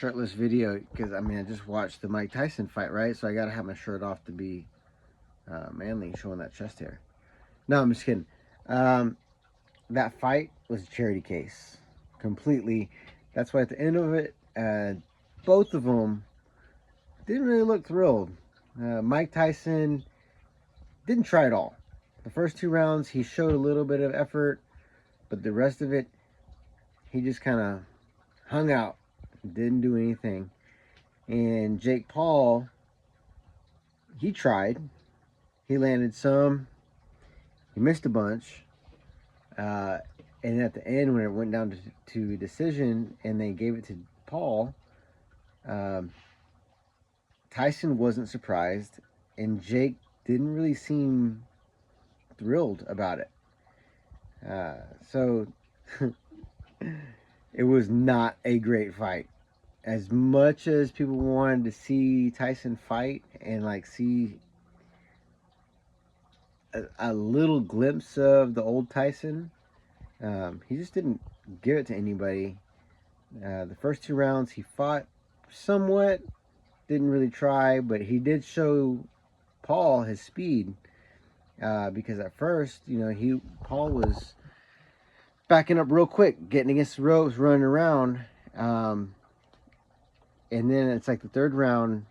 shirtless video because I mean I just watched the Mike Tyson fight, right? So I gotta have my shirt off to be manly, showing that chest hair. No, I'm just kidding. That fight was a charity case, completely. That's why at the end of it, both of them didn't really look thrilled. Mike Tyson didn't try at all. The first 2 rounds, he showed a little bit of effort, but the rest of it, he just kind of hung out, didn't do anything. And Jake Paul, he tried. He landed some. He missed a bunch. And at the end, when it went down to decision and they gave it to Paul, um, Tyson wasn't surprised, and Jake didn't really seem thrilled about it. So it was not a great fight. As much as people wanted to see Tyson fight and like see a little glimpse of the old Tyson, he just didn't give it to anybody. The first 2 rounds he fought somewhat, didn't really try, but he did show Paul his speed. Because at first, Paul was backing up real quick, getting against the ropes, running around. And then it's like the third round,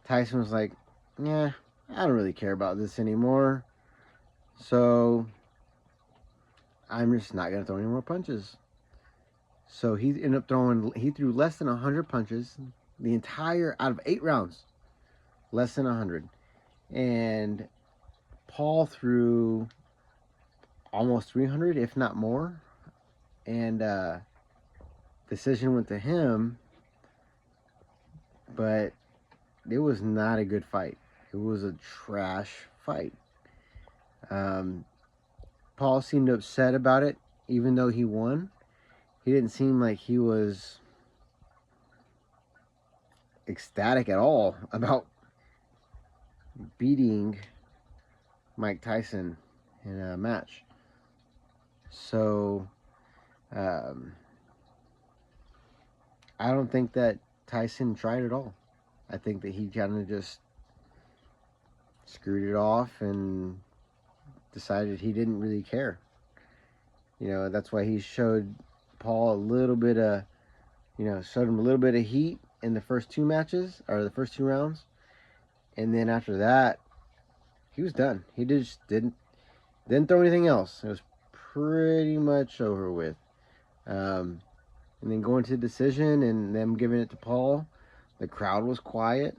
Tyson was like, yeah, I don't really care about this anymore. So I'm just not going to throw any more punches. So he ended up he threw less than 100 punches the entire, out of 8 rounds, less than 100. And Paul threw almost 300, if not more. And decision went to him, but it was not a good fight. It was a trash fight. Paul seemed upset about it, even though he won. He didn't seem like he was ecstatic at all about beating Mike Tyson in a match. So, I don't think that Tyson tried at all. I think that he kind of just screwed it off and decided he didn't really care. That's why he showed Paul a little bit of, showed him a little bit of heat in the first 2 matches, or the first 2 rounds. And then after that, he was done. He just didn't throw anything else. It was pretty much over with. And then going to decision and them giving it to Paul, the crowd was quiet.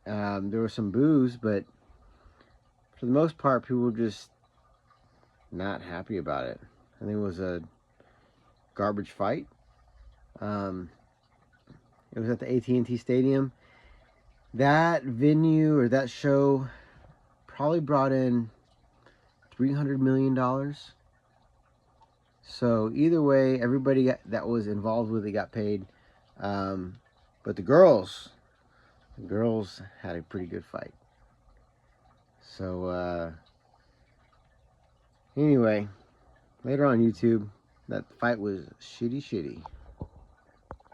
There were some boos, but for the most part, people were just not happy about it. I think it was a garbage fight. It was at the AT&T Stadium. That venue or that show probably brought in $300 million. So either way, everybody that was involved with it got paid. But the girls had a pretty good fight. So anyway, later on YouTube, that fight was shitty.